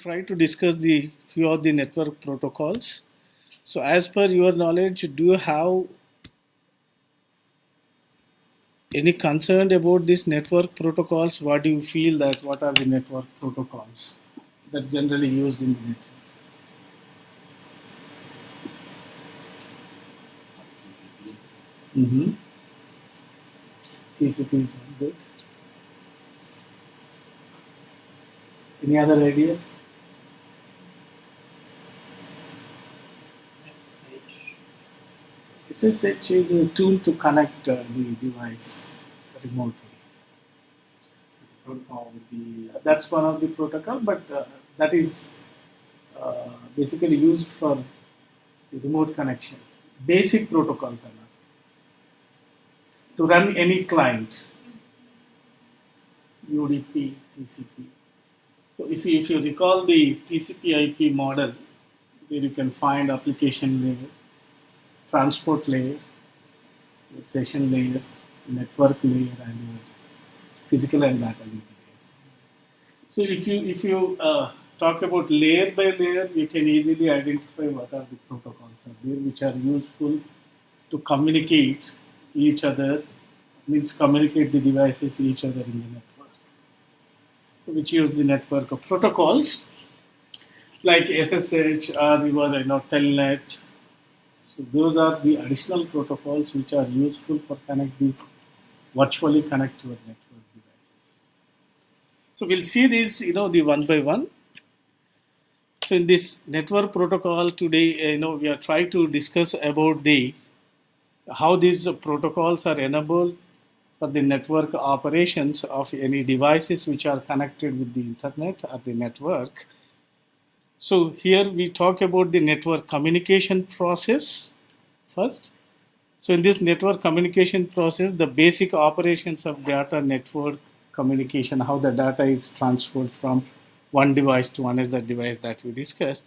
try to discuss the few of the network protocols. So, as per your knowledge, do you have any concern about these network protocols? What do you feel that what are the network protocols that generally used in the network? Mm-hmm. TCP is one bit. Any other idea? SSH is a tool to connect the device remotely. Protocol would be that's one of the protocol, but that is basically used for the remote connection. Basic protocols, I must say. To run any client, UDP, TCP. So if you recall the TCP/IP model, where you can find application layer, transport layer, session layer, network layer, and your physical and data interface. So if you talk about layer by layer, you can easily identify what are the protocols are there which are useful to communicate each other, means communicate the devices each other in the network. So which use the network of protocols like SSH or your telnet. So those are the additional protocols which are useful for virtually connect your network devices. So we'll see these, the one by one. So in this network protocol today, we are trying to discuss about the how these protocols are enabled for the network operations of any devices which are connected with the internet or the network. So here we talk about the network communication process first. So in this network communication process, the basic operations of data network communication, how the data is transferred from one device to another device that we discussed.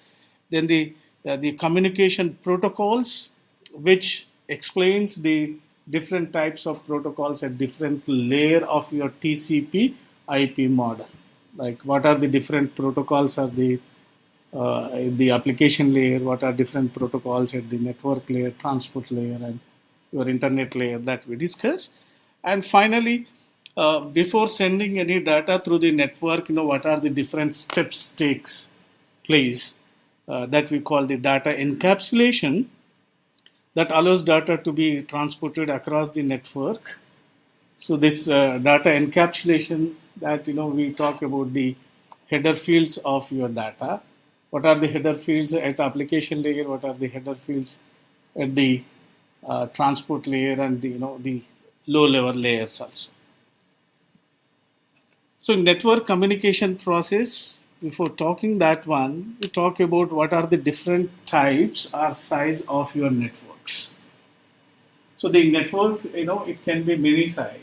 Then the communication protocols, which explains the different types of protocols at different layer of your TCP IP model. Like what are the different protocols of the application layer, what are different protocols at the network layer, transport layer, and your internet layer that we discussed. And finally, before sending any data through the network, what are the different steps takes place that we call the data encapsulation that allows data to be transported across the network. So this data encapsulation that we talk about the header fields of your data. What are the header fields at application layer? What are the header fields at the transport layer and the low level layers also? So in network communication process, before talking that one, we talk about what are the different types or size of your networks. So the network, it can be many size.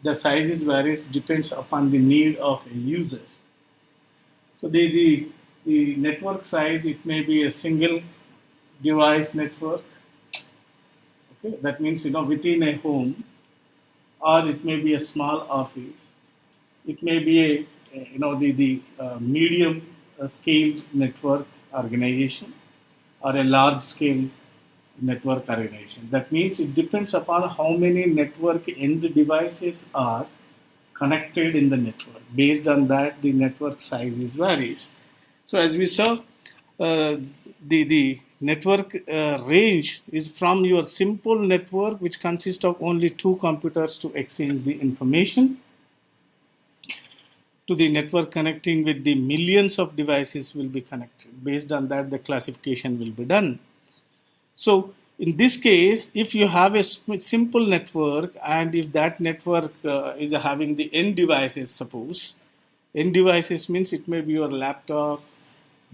The sizes varies depends upon the need of a user. So the network size, it may be a single device network. Okay, that means within a home, or it may be a small office. It may be the medium scale network organization or a large scale network organization. That means it depends upon how many network end devices are connected in the network. Based on that, the network size varies. So as we saw, the network range is from your simple network, which consists of only two computers to exchange the information, to the network connecting with the millions of devices will be connected. Based on that, the classification will be done. So in this case, if you have a simple network and if that network is having the end devices, suppose, end devices means it may be your laptop,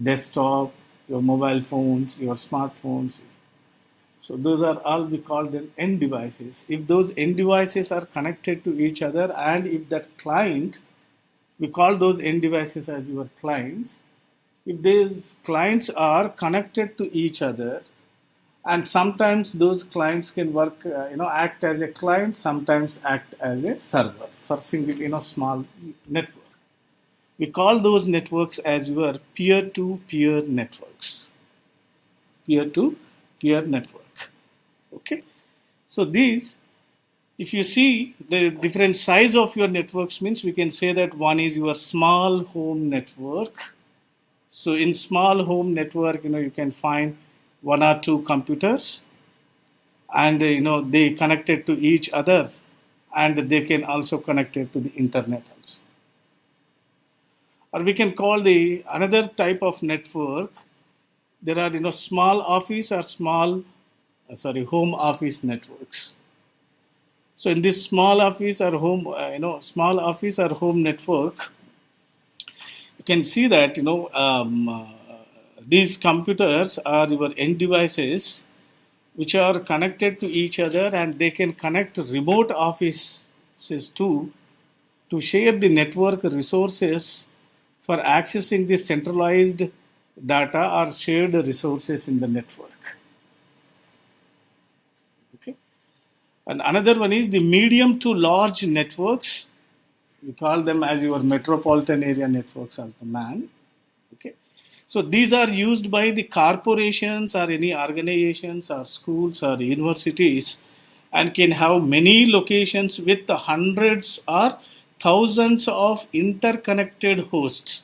desktop, your mobile phones, your smartphones. So those are all we call them end devices. If those end devices are connected to each other and if that client, we call those end devices as your clients. If these clients are connected to each other, and sometimes those clients can work, act as a client, sometimes act as a server for single, small network. We call those networks as your peer-to-peer networks. Peer-to-peer network. Okay. So these, if you see the different size of your networks, means we can say that one is your small home network. So in small home network, you can find one or two computers, and they connected to each other, and they can also connect it to the internet also. Or we can call the another type of network. There are small office or home office networks. So in this small office or home network, you can see that these computers are your end devices which are connected to each other, and they can connect remote offices to share the network resources for accessing the centralized data or shared resources in the network. Okay. And another one is the medium to large networks. We call them as your metropolitan area networks or the MAN. Okay. So these are used by the corporations or any organizations or schools or universities, and can have many locations with hundreds or thousands of interconnected hosts.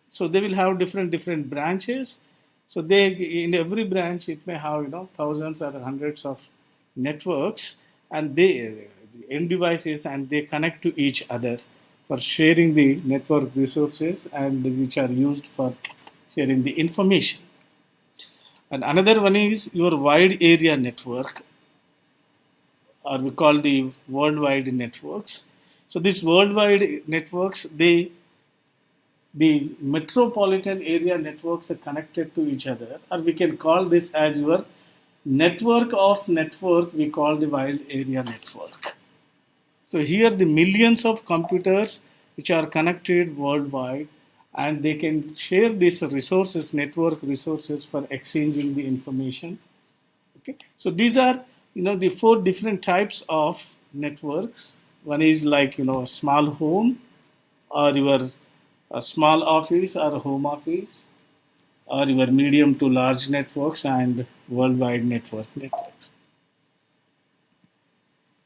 So they will have different branches. So they, in every branch, it may have thousands or hundreds of networks, and they end devices, and they connect to each other for sharing the network resources, and which are used for sharing the information. And another one is your wide area network, or we call the worldwide networks. So these worldwide networks, the metropolitan area networks are connected to each other, or we can call this as your network of network. We call the wide area network. So here the millions of computers which are connected worldwide, and they can share these resources, network resources, for exchanging the information. Okay. So these are the four different types of networks. One is like a small home, or your a small office or a home office, or your medium to large networks, and worldwide networks.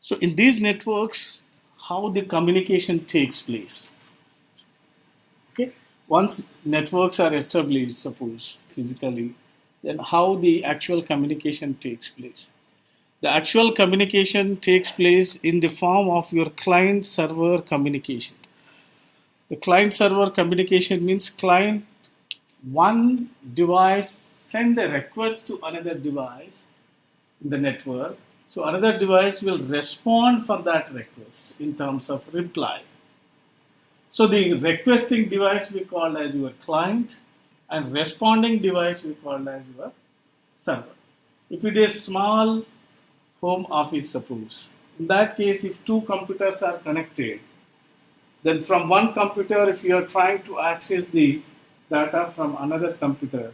So in these networks, how the communication takes place. Okay. Once networks are established, suppose physically, then how the actual communication takes place. The actual communication takes place in the form of your client-server communication. The client-server communication means client, one device send a request to another device in the network. So another device will respond for that request in terms of reply. So the requesting device we call as your client, and responding device we call as your server. If it is small home office, suppose, in that case, if two computers are connected, then from one computer, if you are trying to access the data from another computer,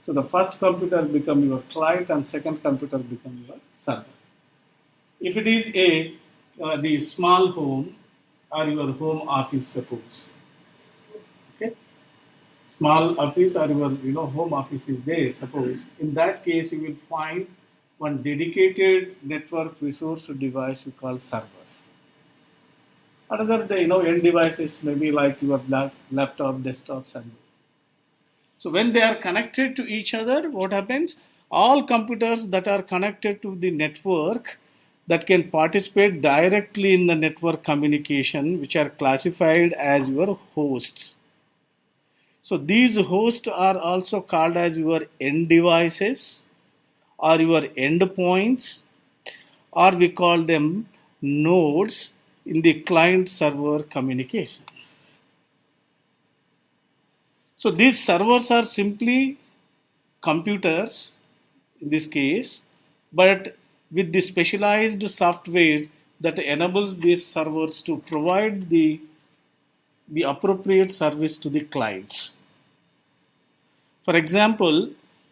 so the first computer become your client and second computer become your server. If it is the small home or your home office, suppose, okay, small office or your home office is there, suppose, in that case you will find one dedicated network resource device we call servers. Another the end devices maybe like your laptop, desktops, and this. So when they are connected to each other, what happens? All computers that are connected to the network that can participate directly in the network communication, which are classified as your hosts. So these hosts are also called as your end devices, or your endpoints, or we call them nodes in the client-server communication. So these servers are simply computers in this case, but with the specialized software that enables these servers to provide the appropriate service to the clients. For example,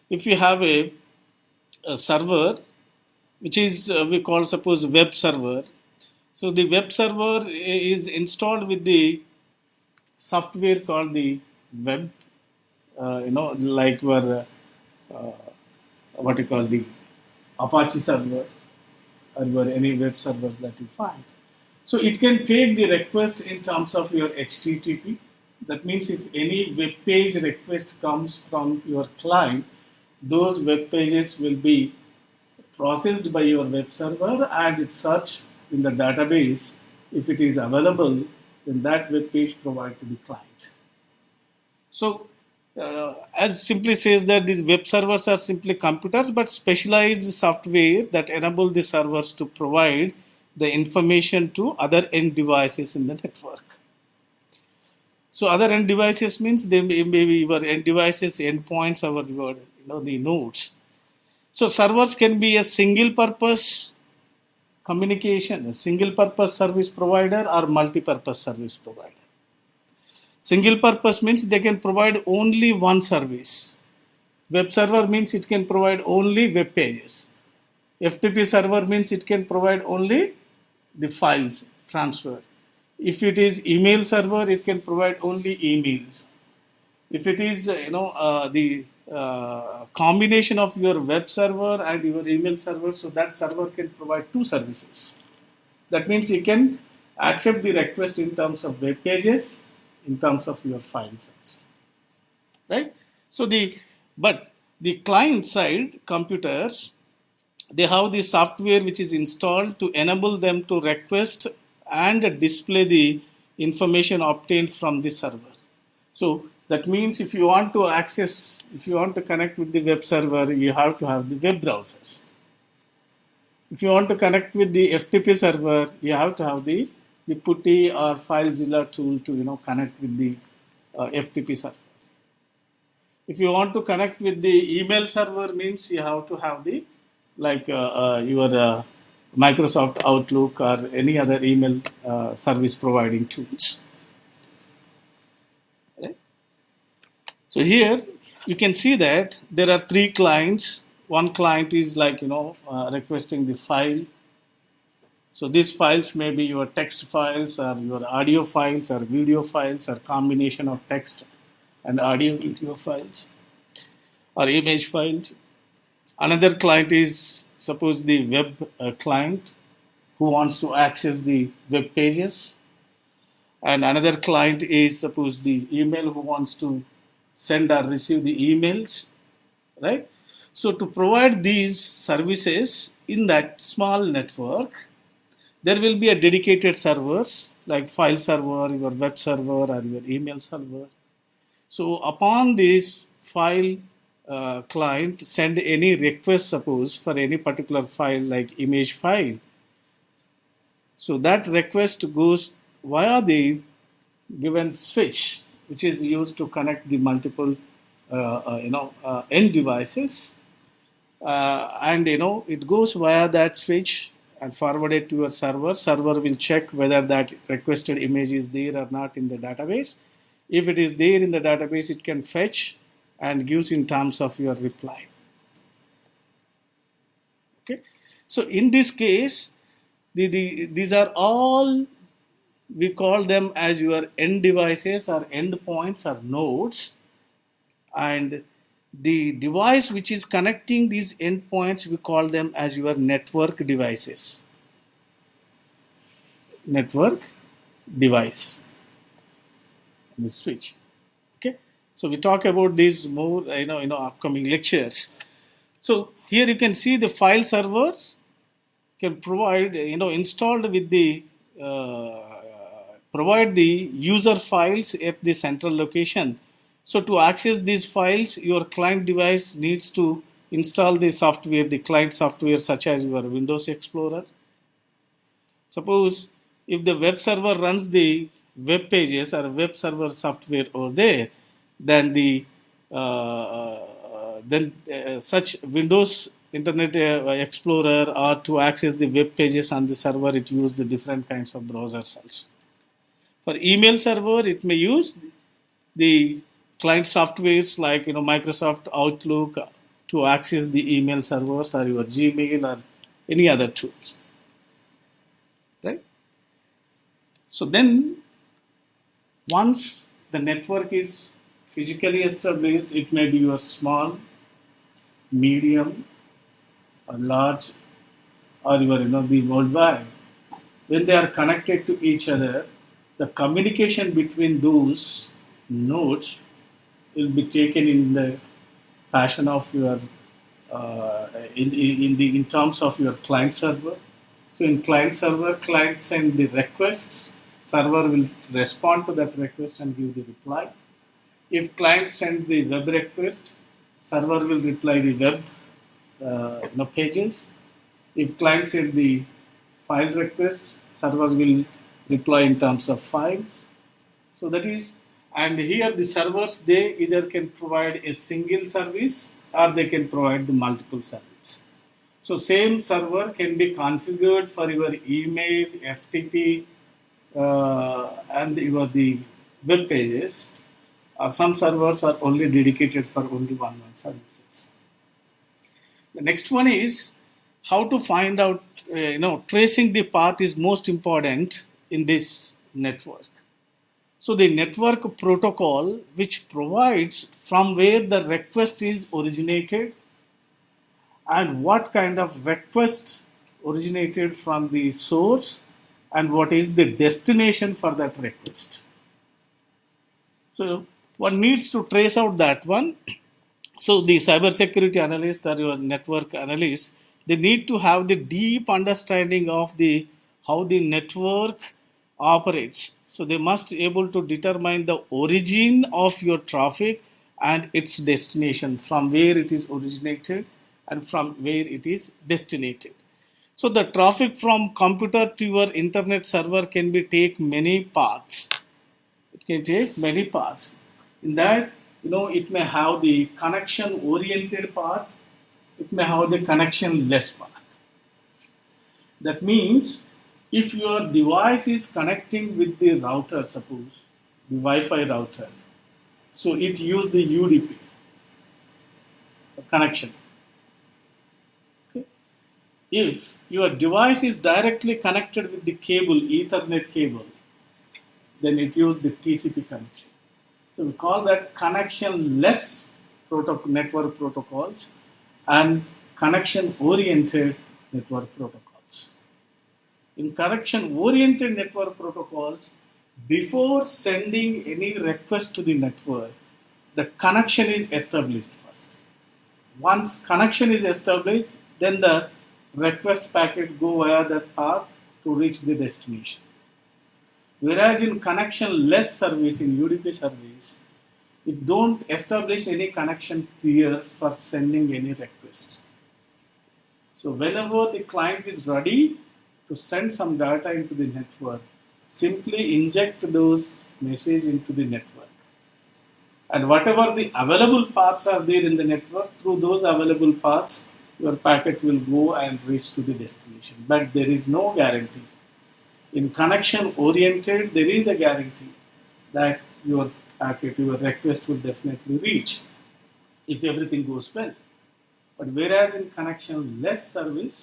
if you have a server which is we call suppose web server, so the web server is installed with the software called the web, like your uh, what you call the Apache server or your any web servers that you find. So it can take the request in terms of your HTTP. That means if any web page request comes from your client, those web pages will be processed by your web server and it's searched in the database. If it is available, then that web page provided to the client. So, as simply says that these web servers are simply computers, but specialized software that enable the servers to provide the information to other end devices in the network. So, other end devices means they may be your end devices, endpoints, or your the nodes. So, servers can be a single purpose communication, a single purpose service provider, or multi purpose service provider. Single purpose means they can provide only one service. Web server means it can provide only web pages. FTP server means it can provide only the files transfer. If it is email server, it can provide only emails. If it is the combination of your web server and your email server, so that server can provide two services. That means you can accept the request in terms of web pages, in terms of your file size, right? So the client side computers, they have the software which is installed to enable them to request and display the information obtained from the server. So that means if you want to connect with the web server, you have to have the web browsers. If you want to connect with the FTP server, you have to have the PuTTY or FileZilla tool to connect with the FTP server. If you want to connect with the email server, means you have to have the your Microsoft Outlook or any other email service providing tools. Right? So here you can see that there are three clients. One client is requesting the file. So these files may be your text files or your audio files or video files or combination of text and audio video files or image files. Another client is suppose the web client who wants to access the web pages. And another client is suppose the email who wants to send or receive the emails, right? So to provide these services in that small network, there will be a dedicated servers like file server, your web server, or your email server. So upon this file client send any request, suppose for any particular file like image file, so that request goes via the given switch, which is used to connect the multiple end devices, and it goes via that switch and forward it to your server. Server will check whether that requested image is there or not in the database. If it is there in the database, it can fetch and gives in terms of your reply. Okay, so in this case, these are all, we call them as your end devices or endpoints or nodes, and the device which is connecting these endpoints, we call them as your network devices. Network device. The switch. Okay, so we talk about these more in upcoming lectures. So here you can see the file server can provide installed with the provide the user files at the central location. So to access these files, your client device needs to install the software, the client software such as your Windows Explorer. Suppose if the web server runs the web pages or web server software over there, then such Windows Internet Explorer or to access the web pages on the server, it uses the different kinds of browsers also. For email server, it may use the client softwares like Microsoft Outlook to access the email servers or your Gmail or any other tools, right? So then once the network is physically established, it may be your small, medium, or large, or your the worldwide. When they are connected to each other, the communication between those nodes will be taken in the fashion of your in terms of your client server. So in client server, client send the request, server will respond to that request and give the reply. If client sends the web request, server will reply the web pages. If client sends the file request, server will reply in terms of files. So that is, and here the servers, they either can provide a single service or they can provide the multiple service. So same server can be configured for your email, FTP, and the web pages. Or some servers are only dedicated for only one services. The next one is how to find out. Tracing the path is most important in this network. So the network protocol which provides from where the request is originated and what kind of request originated from the source and what is the destination for that request. So one needs to trace out that one. So the cybersecurity analyst or your network analyst, they need to have the deep understanding of the how the network operates. So they must able to determine the origin of your traffic and its destination, from where it is originated and from where it is destinated. So the traffic from computer to your internet server can be take many paths. It can take many paths. In that, it may have the connection oriented path, it may have the connection less path. That means if your device is connecting with the router, suppose the Wi-Fi router, so it use the UDP connection. Okay. If your device is directly connected with the cable, Ethernet cable, then it use the TCP connection. So we call that connection-less network protocols and connection-oriented network protocols. In connection-oriented network protocols, before sending any request to the network, the connection is established first. Once connection is established, then the request packet go via that path to reach the destination. Whereas in connection-less service, in UDP service, it don't establish any connection peer for sending any request. So whenever the client is ready to send some data into the network, simply inject those messages into the network. And whatever the available paths are there in the network, through those available paths, your packet will go and reach to the destination. But there is no guarantee. In connection oriented, there is a guarantee that your packet, your request will definitely reach if everything goes well. But whereas in connection less service,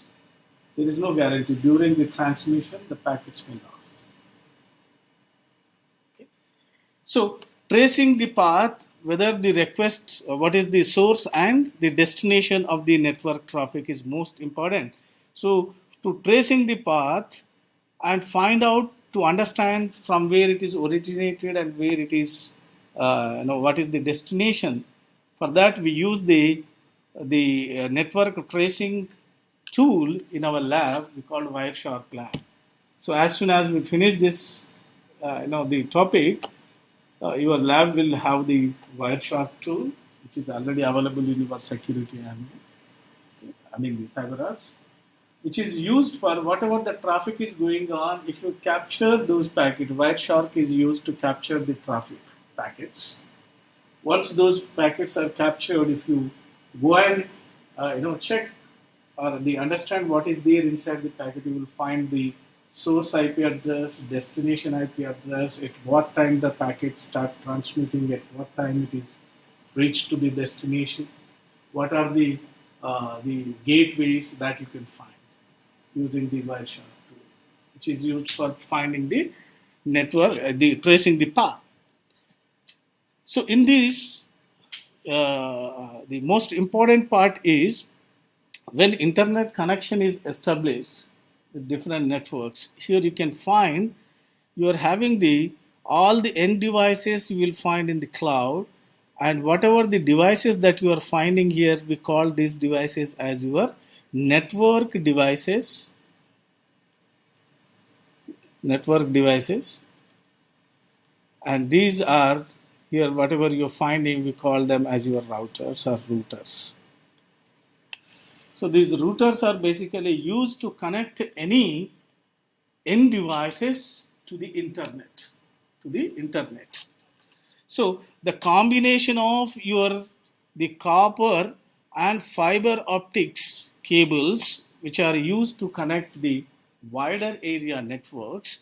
there is no guarantee. During the transmission, the packets may lost. Okay. So tracing the path, whether the request, what is the source and the destination of the network traffic is most important. So to tracing the path and find out, to understand from where it is originated and where it is, what is the destination. For that, we use the network tracing tool in our lab. We call Wireshark lab. So as soon as we finish this, the topic, your lab will have the Wireshark tool, which is already available in your security the cyber apps, which is used for whatever the traffic is going on. If you capture those packets, Wireshark is used to capture the traffic packets. Once those packets are captured, if you go and check or understand what is there inside the packet, you will find the source IP address, destination IP address, at what time the packet start transmitting, at what time it is reached to the destination, what are the gateways that you can find using the Wireshark tool, which is used for finding the network, the tracing the path. So in this, the most important part is when internet connection is established with different networks. Here you can find you are having the all the end devices you will find in the cloud, and whatever the devices that you are finding here, we call these devices as your network devices. Network devices, and these are here whatever you're finding, we call them as your routers or routers. So these routers are basically used to connect any end devices to the internet. So the combination of your the copper and fiber optics cables, which are used to connect the wider area networks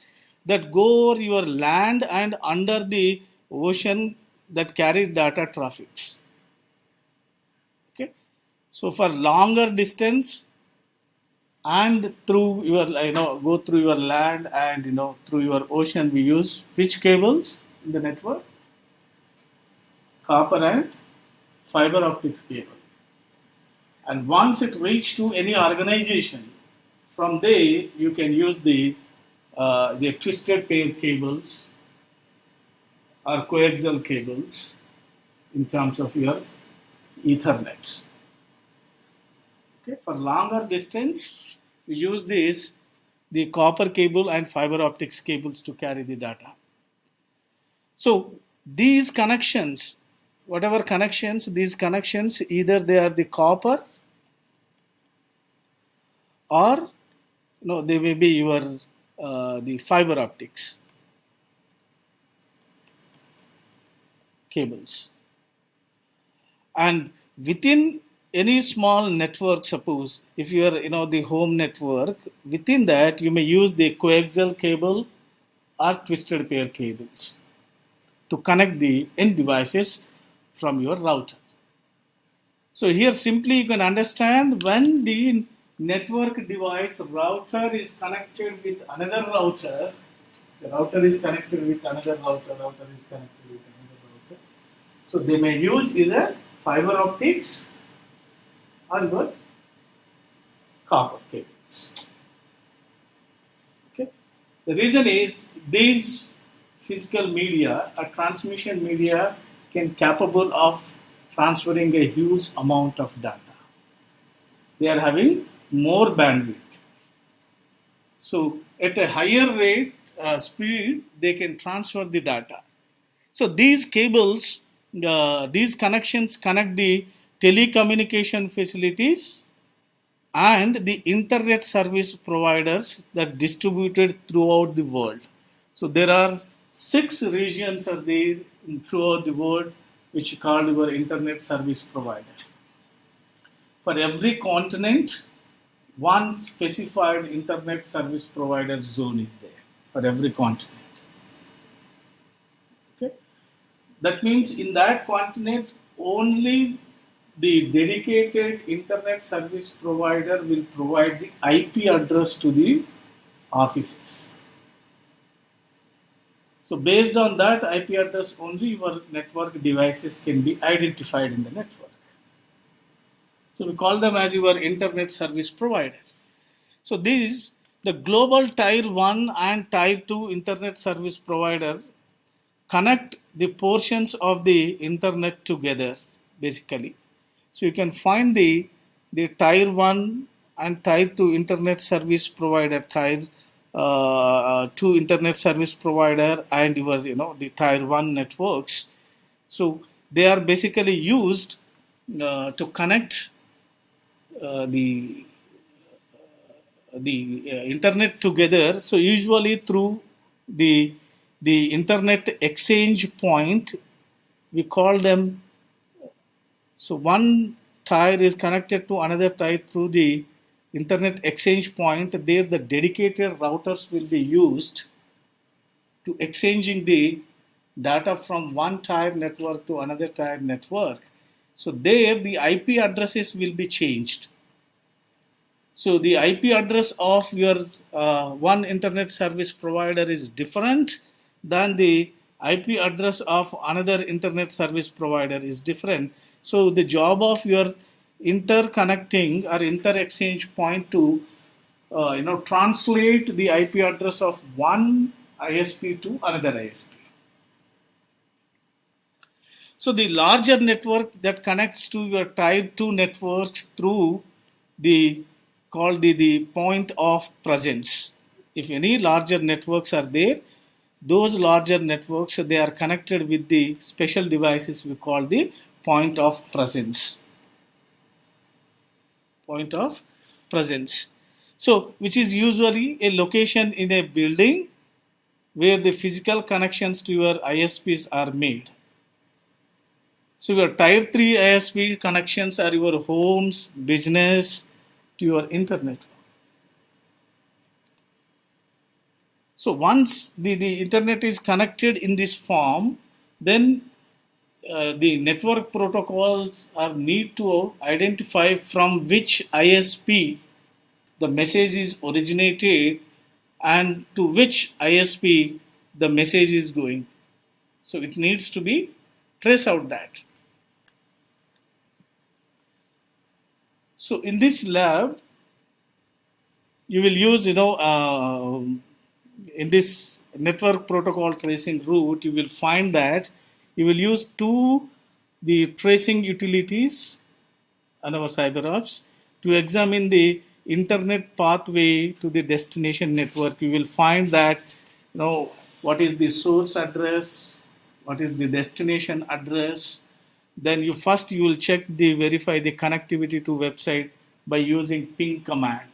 that go over your land and under the ocean, that carry data traffics. Okay, so for longer distance and through your go through your land and through your ocean, we use which cables in the network? Copper and fiber optics cable. And once it reach to any organization, from there you can use the twisted pair cables or coaxial cables in terms of your Ethernet. Okay, for longer distance, we use the copper cable and fiber optics cables to carry the data. So these connections, whatever connections, these connections, either they are the copper or they may be your the fiber optics cables. And within any small network, suppose if you are the home network, within that you may use the coaxial cable or twisted pair cables to connect the end devices from your router. So here simply you can understand when the network device router is connected with another router, the router is connected with another router, router is connected with another router. So they may use either fiber optics or your copper cables. Okay. The reason is these physical media or transmission media can capable of transferring a huge amount of data. They are having more bandwidth. So at a higher rate speed, they can transfer the data. So these cables, these connections connect the telecommunication facilities and the internet service providers that distributed throughout the world. So there are 6 regions are there throughout the world which are called your internet service provider. For every continent, one specified internet service provider zone is there for every continent. Okay, that means in that continent only the dedicated internet service provider will provide the IP address to the offices. So based on that IP address only your network devices can be identified in the network. So we call them as your internet service provider. So these, the global tier 1 and tier 2 internet service provider connect the portions of the internet together basically. So you can find the tier 1 and tier 2 internet service provider, tier 2 internet service provider and your the tier 1 networks. So they are basically used to connect the internet together. So usually through the internet exchange point, we call them. So one tier is connected to another tier through the internet exchange point. There the dedicated routers will be used to exchanging the data from one tier network to another tier network. So there the IP addresses will be changed. So the IP address of your one internet service provider is different than the IP address of another internet service provider is different. So the job of your interconnecting or inter-exchange point to translate the IP address of one ISP to another ISP. So the larger network that connects to your tier 2 networks through the point of presence. If any larger networks are there, those larger networks, they are connected with the special devices we call the point of presence. Point of presence. So, which is usually a location in a building where the physical connections to your ISPs are made. So, your tier 3 ISP connections are your homes, business, to your internet. So, once the internet is connected in this form, then the network protocols are need to identify from which ISP the message is originated and to which ISP the message is going. So it needs to be trace out that. So in this lab, you will use, in this network protocol tracing route, you will find that you will use the tracing utilities on our CyberOps to examine the internet pathway to the destination network. You will find that what is the source address, what is the destination address. Then you will verify the connectivity to website by using ping command.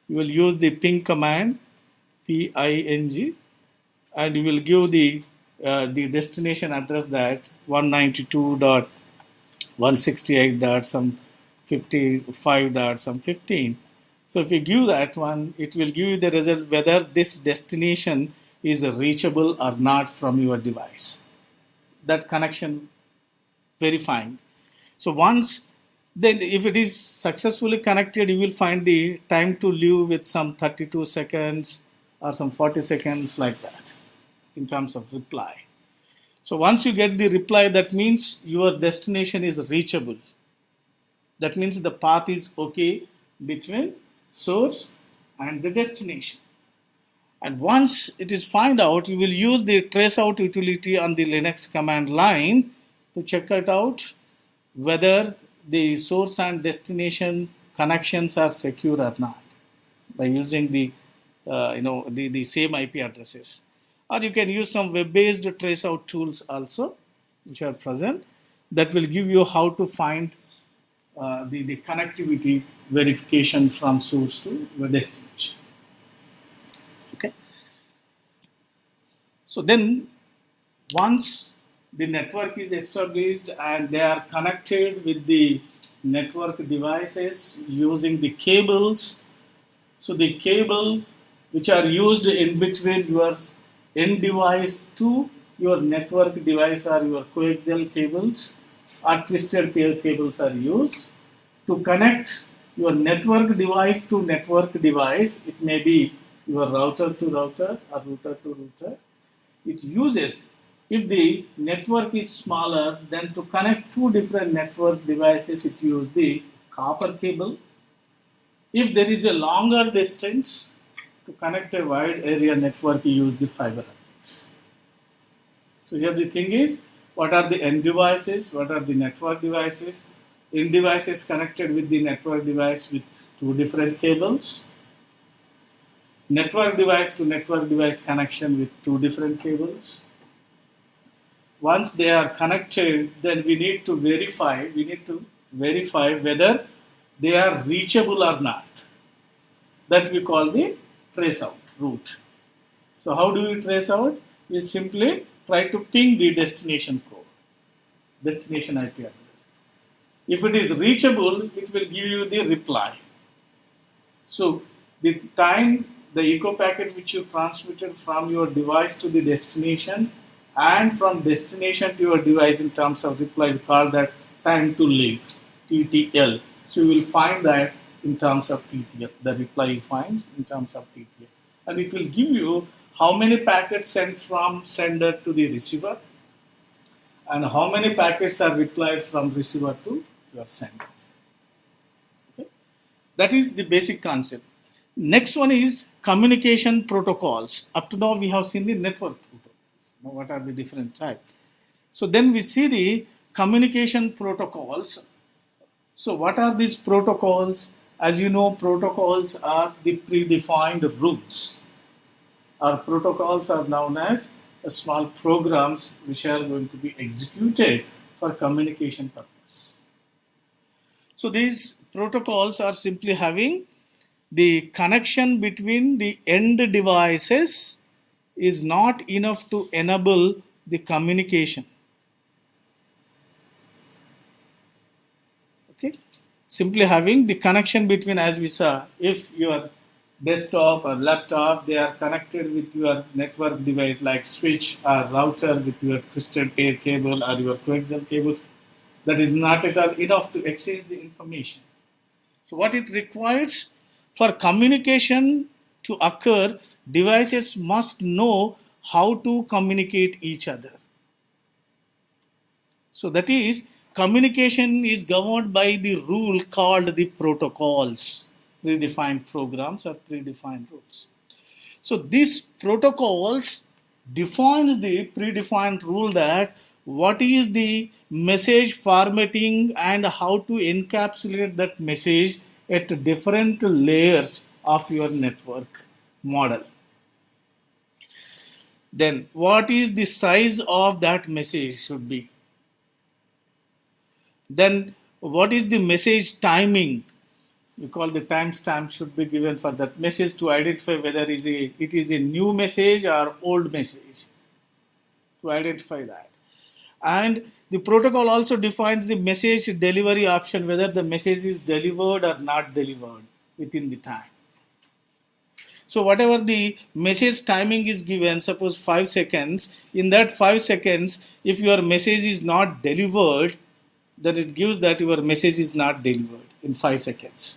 You will use the ping command, PING, and you will give the destination address that 192.168.some55.some15. So if you give that one, it will give you the result whether this destination is reachable or not from your device. That connection verifying. So then if it is successfully connected, you will find the time to live with some 32 seconds or some 40 seconds like that in terms of reply. So once you get the reply, that means your destination is reachable. That means the path is okay between source and the destination. And once it is found out, you will use the traceout utility on the Linux command line to check it out whether the source and destination connections are secure or not by using the same IP addresses. Or you can use some web-based traceout tools also, which are present, that will give you how to find the connectivity verification from source to the destination. Okay. So then, once the network is established and they are connected with the network devices using the cables. So the cable which are used in between your end device to your network device or your coaxial cables or twisted pair cables are used to connect your network device to network device. It may be your router to router or router to router. It uses, if the network is smaller, then to connect two different network devices, it uses the copper cable. If there is a longer distance, to connect a wide area network, you use the fiber optics. So here the thing is, what are the end devices? What are the network devices? End devices connected with the network device with two different cables. Network device to network device connection with two different cables. Once they are connected, then we need to verify whether they are reachable or not. That we call the trace out route. So how do we trace out? We simply try to ping the destination code, destination IP address. If it is reachable, it will give you the reply. So the time, the echo packet which you transmitted from your device to the destination and from destination to your device in terms of reply, we call that time to live, TTL. So you will find that in terms of TTL, the reply you find in terms of TTL. And it will give you how many packets sent from sender to the receiver, and how many packets are replied from receiver to your sender. Okay? That is the basic concept. Next one is communication protocols. Up to now we have seen the network protocols. Now what are the different types? So then we see the communication protocols. So what are these protocols? As you know, protocols are the predefined rules. Our protocols are known as small programs which are going to be executed for communication purpose. So these protocols are simply having the connection between the end devices is not enough to enable the communication. Okay, simply having the connection between, as we saw, if your desktop or laptop they are connected with your network device like switch or router with your twisted pair cable or your coaxial cable, that is not at all enough to exchange the information. So what it requires for communication to occur, devices must know how to communicate each other. So that is, communication is governed by the rule called the protocols, predefined programs or predefined rules. So these protocols defines the predefined rule that what is the message formatting and how to encapsulate that message at different layers of your network model. Then what is the size of that message should be. Then what is the message timing? We call the timestamp should be given for that message to identify whether it is a new message or old message, to identify that. And the protocol also defines the message delivery option, whether the message is delivered or not delivered within the time. So whatever the message timing is given, suppose 5 seconds, in that 5 seconds, if your message is not delivered, then it gives that your message is not delivered in 5 seconds.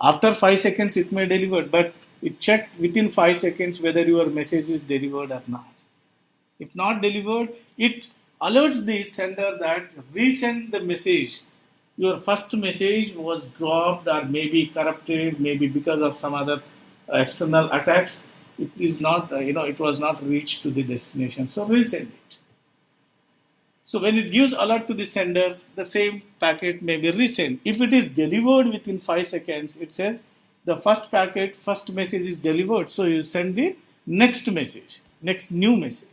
After 5 seconds, it may deliver, but it checked within 5 seconds whether your message is delivered or not. If not delivered, it alerts the sender that resend the message. Your first message was dropped or maybe corrupted, maybe because of some other external attacks. It is not, it was not reached to the destination. So resend it. So when it gives alert to the sender, the same packet may be resent. If it is delivered within 5 seconds, it says the first packet, first message is delivered. So you send the next message, next new message.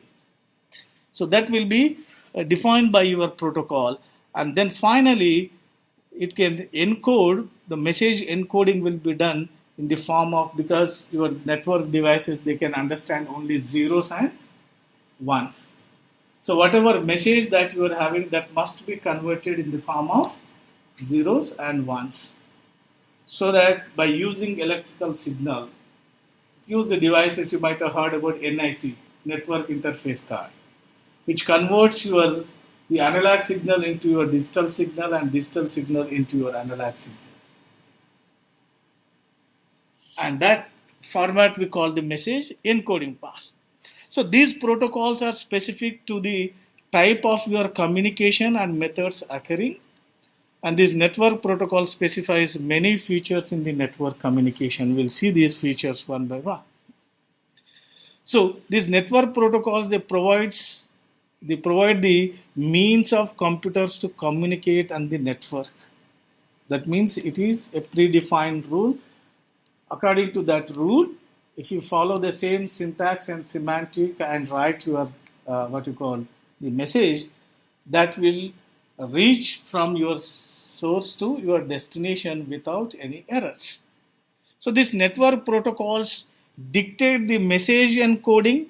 So that will be defined by your protocol. And then finally, it can encode, the message encoding will be done in the form of, because your network devices, they can understand only zeros and ones. So whatever message that you are having, that must be converted in the form of zeros and ones. So that by using electrical signal, use the devices, you might have heard about NIC, network interface card, which converts the analog signal into your digital signal and digital signal into your analog signal. And that format we call the message encoding pass. So these protocols are specific to the type of your communication and methods occurring. And this network protocol specifies many features in the network communication. We'll see these features one by one. So these network protocols, they provide the means of computers to communicate on the network. That means it is a predefined rule. According to that rule, if you follow the same syntax and semantic and write your the message, that will reach from your source to your destination without any errors. So these network protocols dictate the message encoding,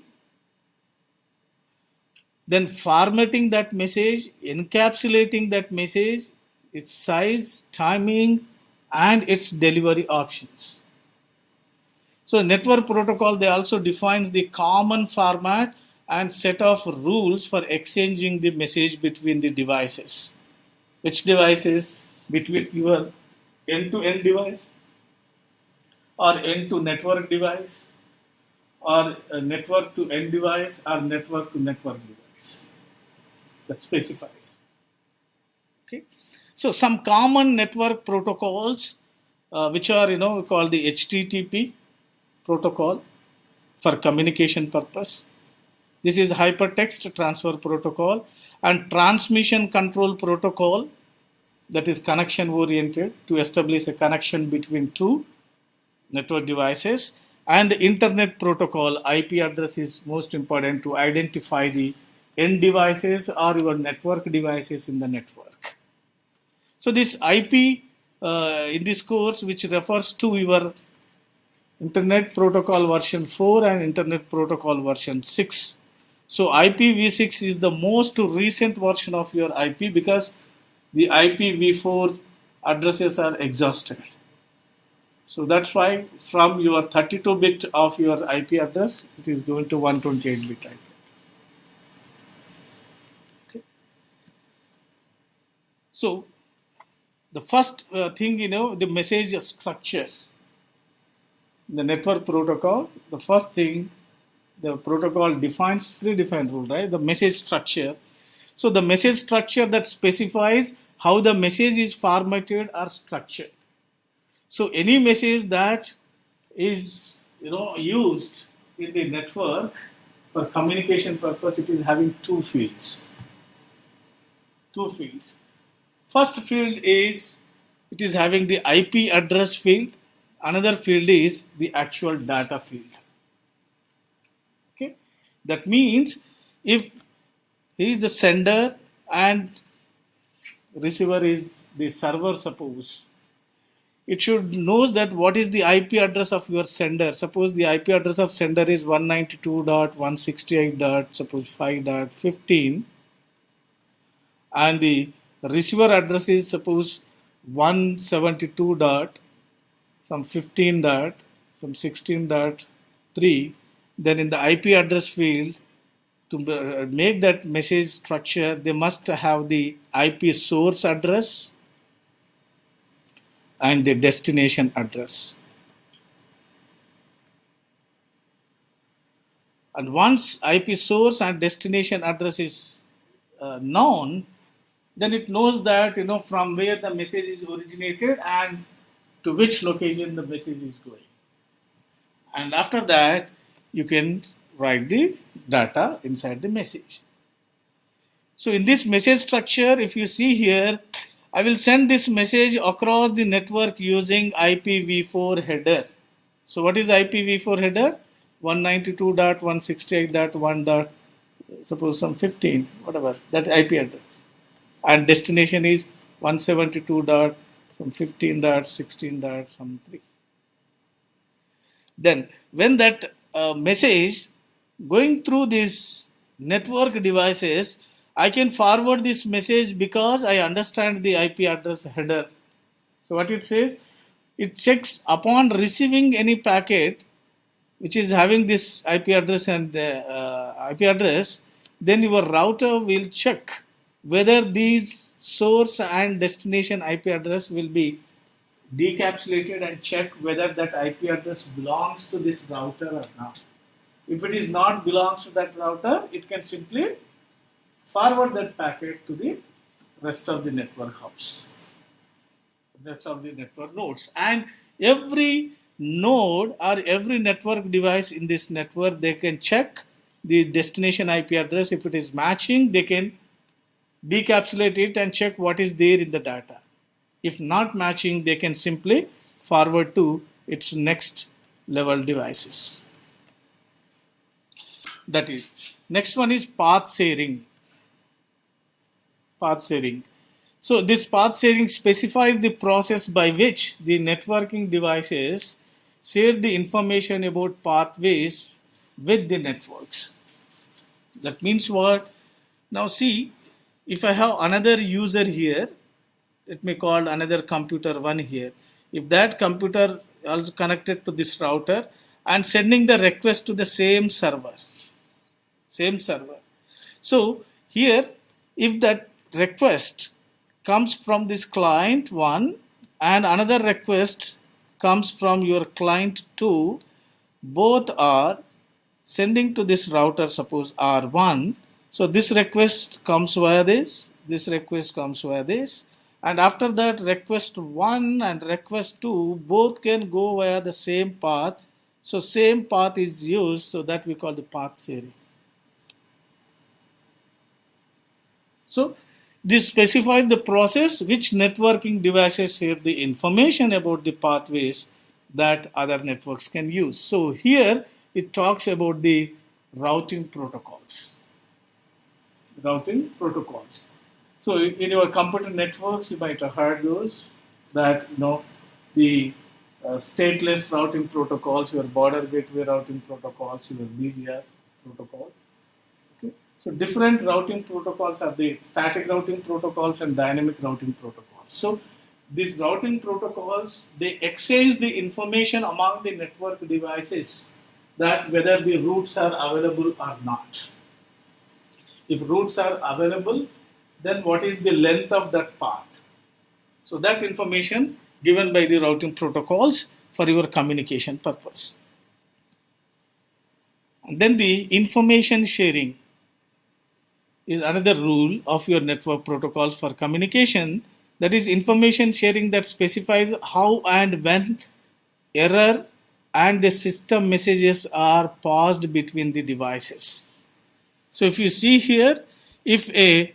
then formatting that message, encapsulating that message, its size, timing, and its delivery options. So network protocol, they also defines the common format and set of rules for exchanging the message between the devices. Which devices? Between your end-to-end device or end-to-network device, or a network to end device or network to network device. That specifies. Okay. So some common network protocols, which are called the HTTP protocol for communication purpose. This is hypertext transfer protocol, and transmission control protocol, that is connection oriented to establish a connection between two network devices. And internet protocol, IP address is most important to identify the end devices or your network devices in the network. So this IP in this course, which refers to your Internet Protocol version 4 and Internet Protocol version 6. So IPv6 is the most recent version of your IP because the IPv4 addresses are exhausted. So that's why from your 32-bit of your IP address, it is going to 128-bit IP. Okay. So the first thing, the message structure. The network protocol, the first thing, the protocol defines predefined rule, right? The message structure. So the message structure that specifies how the message is formatted or structured. So any message that is used in the network for communication purpose, it is having two fields. First field is it is having the IP address field. Another field is the actual data field. Okay, that means if he is the sender and receiver is the server, suppose it should knows that what is the IP address of your sender. Suppose the IP address of sender is 192.168.5.15 and the receiver address is suppose 172.15.16.3. Then in the IP address field, to make that message structure, they must have the IP source address and the destination address. And once IP source and destination address is known, then it knows that from where the message is originated and to which location the message is going. And after that, you can write the data inside the message. So in this message structure, if you see here, I will send this message across the network using IPv4 header. So what is IPv4 header? 192.168.1. Suppose some 15, whatever, that IP address. And destination is 172.15.16.3. Then when that message going through these network devices, I can forward this message because I understand the IP address header. So what it says, it checks upon receiving any packet which is having this IP address and IP address, then your router will check whether these source and destination IP address will be decapsulated and check whether that IP address belongs to this router or not. If it is not belongs to that router, it can simply forward that packet to the rest of the network hops, rest of the network nodes. And every node or every network device in this network, they can check the destination IP address. If it is matching, they can decapsulate it and check what is there in the data. If not matching, they can simply forward to its next level devices. That is, next one is path sharing. So this path sharing specifies the process by which the networking devices share the information about pathways with the networks. That means what? Now see, if I have another user here, let me call another computer 1 here. If that computer also connected to this router and sending the request to the same server. So here, if that request comes from this client 1 and another request comes from your client 2, both are sending to this router, suppose R1. So this request comes via this request comes via this, and after that request 1 and request 2 both can go via the same path. So same path is used, so that we call the path sharing. So this specifies the process which networking devices share the information about the pathways that other networks can use. So here it talks about the routing protocols. Routing protocols. So in your computer networks, you might have heard those, that the stateless routing protocols, your border gateway routing protocols, your BGR protocols. Okay. So different routing protocols are the static routing protocols and dynamic routing protocols. So these routing protocols, they exchange the information among the network devices, that whether the routes are available or not. If routes are available, then what is the length of that path? So that information given by the routing protocols for your communication purpose. And then the information sharing is another rule of your network protocols for communication. That is information sharing that specifies how and when error and the system messages are passed between the devices. So if you see here, if a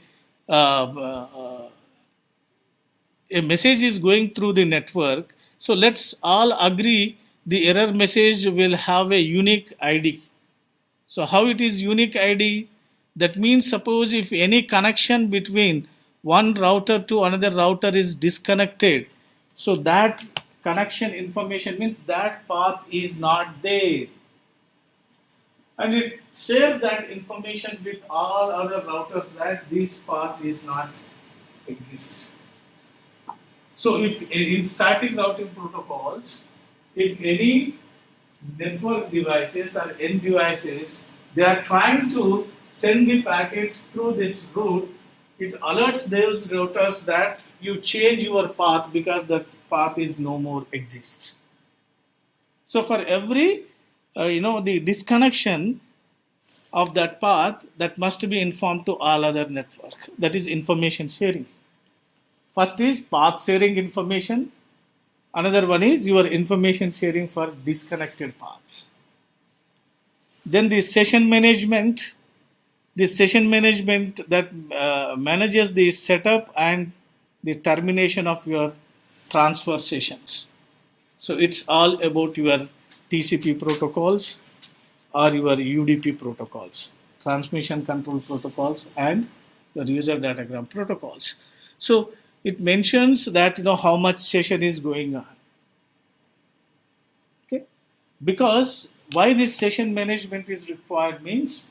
message is going through the network, so let's all agree the error message will have a unique ID. So how it is unique ID? That means suppose if any connection between one router to another router is disconnected, so that connection information means that path is not there. And it shares that information with all other routers that this path is not exist. So if in static routing protocols, if any network devices or end devices, they are trying to send the packets through this route, it alerts those routers that you change your path because that path is no more exist. So for every the disconnection of that path, that must be informed to all other network. That is information sharing. First is path sharing information. Another one is your information sharing for disconnected paths. Then the session management. The session management that manages the setup and the termination of your transfer sessions. So it's all about your TCP protocols or your UDP protocols, transmission control protocols, and your user datagram protocols. So it mentions that how much session is going on. Okay, because why this session management is required means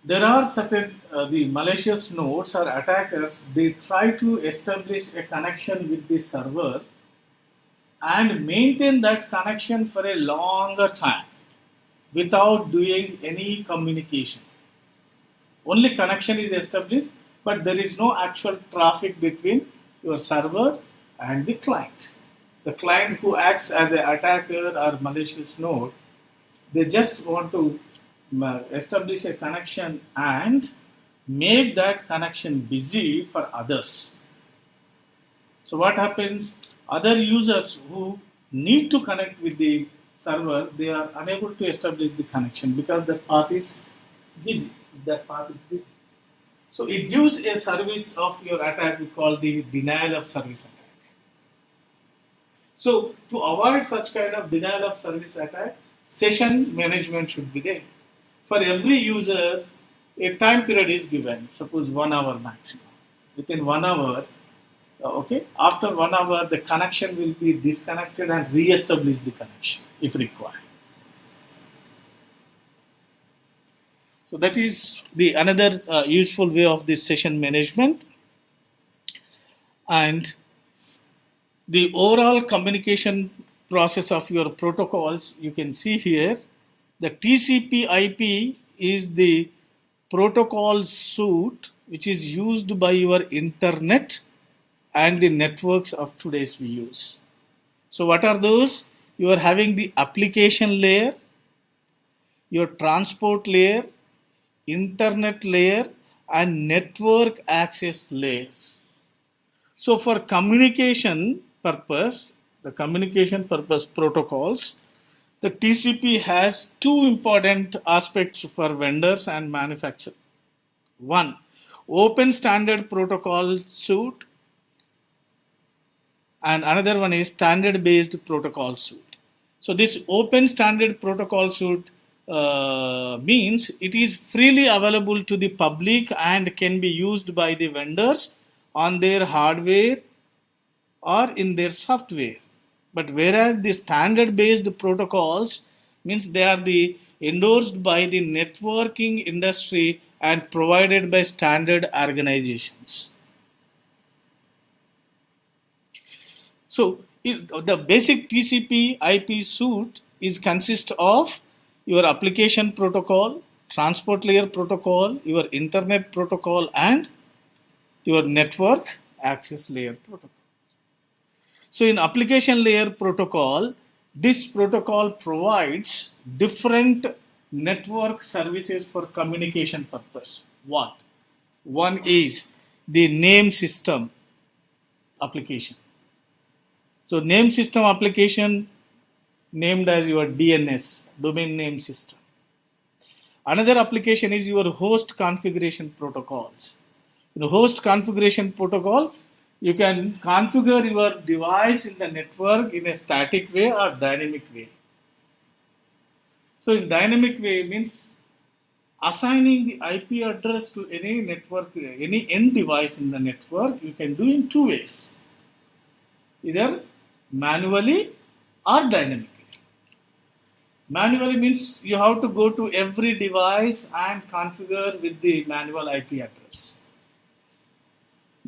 there are certain the malicious nodes or attackers, they try to establish a connection with the server and maintain that connection for a longer time without doing any communication. Only connection is established, but there is no actual traffic between your server and the client. The client who acts as an attacker or malicious node, they just want to establish a connection and make that connection busy for others. So what happens? Other users who need to connect with the server, they are unable to establish the connection because that path is busy. That path is busy. So it gives a service of your attack we call the denial of service attack. So to avoid such kind of denial of service attack, session management should be there. For every user, a time period is given, suppose 1 hour maximum. Within 1 hour, after 1 hour, the connection will be disconnected and re-establish the connection if required. So that is the another useful way of this session management. And the overall communication process of your protocols, you can see here, the TCP/IP is the protocol suite which is used by your internet and the networks of today's we use. So what are those? you are having the application layer, your transport layer, internet layer, and network access layers. So for communication purpose, the communication purpose protocols, the TCP has two important aspects for vendors and manufacturers. One, open standard protocol suite, and another one is standard based protocol suite. So this open standard protocol suite means it is freely available to the public and can be used by the vendors on their hardware or in their software. But whereas the standard based protocols means they are the endorsed by the networking industry and provided by standard organizations. So the basic TCP IP suite is consist of your application protocol, transport layer protocol, your internet protocol, and your network access layer protocol. So in application layer protocol, this protocol provides different network services for communication purpose. What? One is the name system application. So name system application named as your DNS, domain name system. Another application is your host configuration protocols. In the host configuration protocol, you can configure your device in the network in a static way or dynamic way. So in dynamic way means assigning the IP address to any network, any end device in the network, you can do in two ways. Either manually or dynamically. Manually means you have to go to every device and configure with the manual IP address.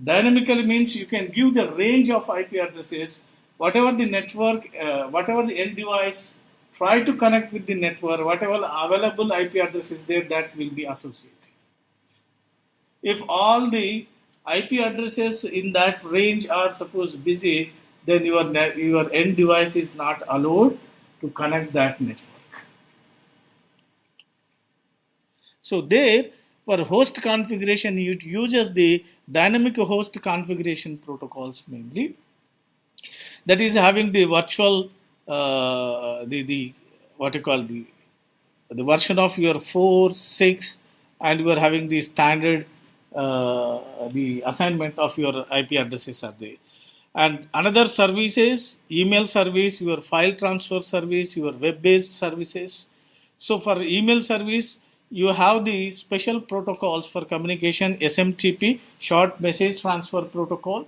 Dynamically means you can give the range of IP addresses, whatever the network, whatever the end device try to connect with the network, whatever available IP address is there, that will be associated. If all the IP addresses in that range are suppose busy, then your end device is not allowed to connect that network. So there, for host configuration, it uses the dynamic host configuration protocols mainly. That is having the virtual, the what you call the version of your 4, 6, and you are having the standard, the assignment of your IP addresses are there. And another services, email service, your file transfer service, your web-based services. So for email service, you have the special protocols for communication, SMTP, short message transfer protocol.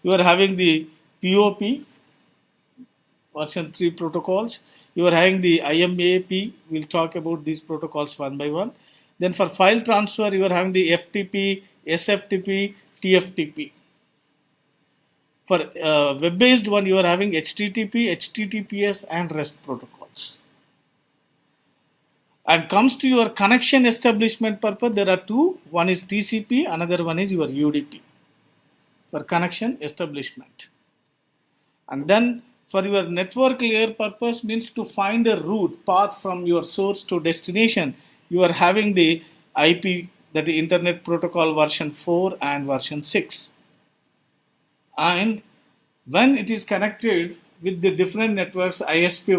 You are having the POP, version 3 protocols. You are having the IMAP. We'll talk about these protocols one by one. Then for file transfer, you are having the FTP, SFTP, TFTP. For web-based one, you are having HTTP, HTTPS, and REST protocols. And comes to your connection establishment purpose, there are two. One is TCP, another one is your UDP for connection establishment. And then for your network layer purpose means to find a route path from your source to destination. You are having the IP, that is Internet Protocol version 4 and version 6. And when it is connected with the different networks, ISP,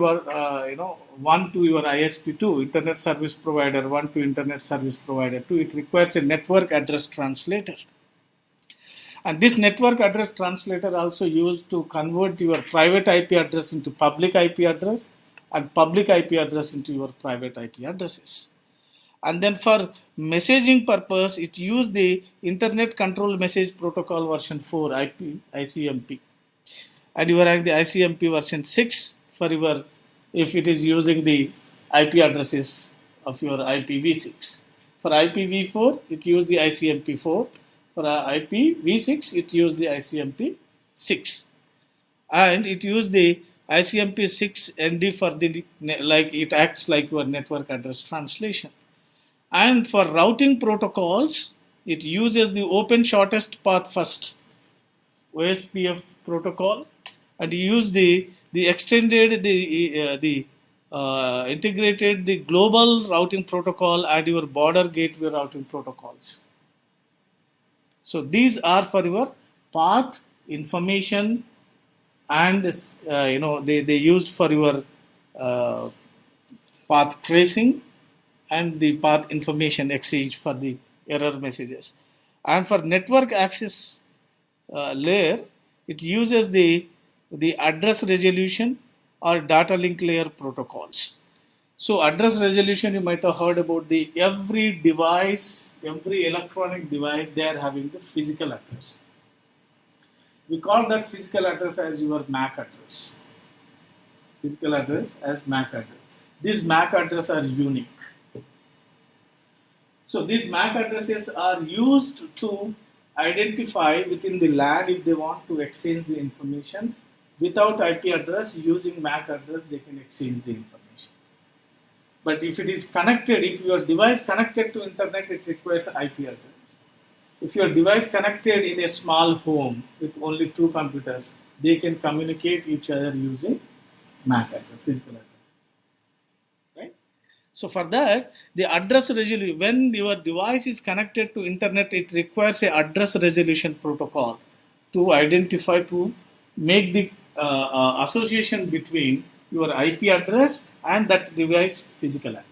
one to your ISP2, Internet Service Provider, one to Internet Service Provider 2, it requires a network address translator. And this network address translator also used to convert your private IP address into public IP address and public IP address into your private IP addresses. And then for messaging purpose, it used the Internet Control Message Protocol version 4 ICMP. And you are having the ICMP version 6 for your, if it is using the IP addresses of your IPv6. For IPv4, it used the ICMP 4. For IPv6, it used the ICMP 6. And it used the ICMP 6 ND for the, like it acts like your network address translation. And for routing protocols, it uses the open shortest path first, OSPF protocol, and you use the the extended the integrated the global routing protocol and your border gateway routing protocols. So these are for your path information, and they used for your uh, path tracing and the path information exchange for the error messages. And for network access layer, it uses the address resolution or data link layer protocols. So address resolution, you might have heard about the every device, every electronic device, they are having the physical address. We call that physical address as your MAC address. Physical address as MAC address. These MAC addresses are unique. So these MAC addresses are used to identify within the LAN if they want to exchange the information. Without IP address, using MAC address, they can exchange the information. But if it is connected, if your device connected to internet, it requires IP address. If your device connected in a small home with only 2 computers, they can communicate each other using MAC address, physical address. Right? So for that, the address resolution, when your device is connected to internet, it requires a address resolution protocol to identify, to make the association between your IP address and that device physical address.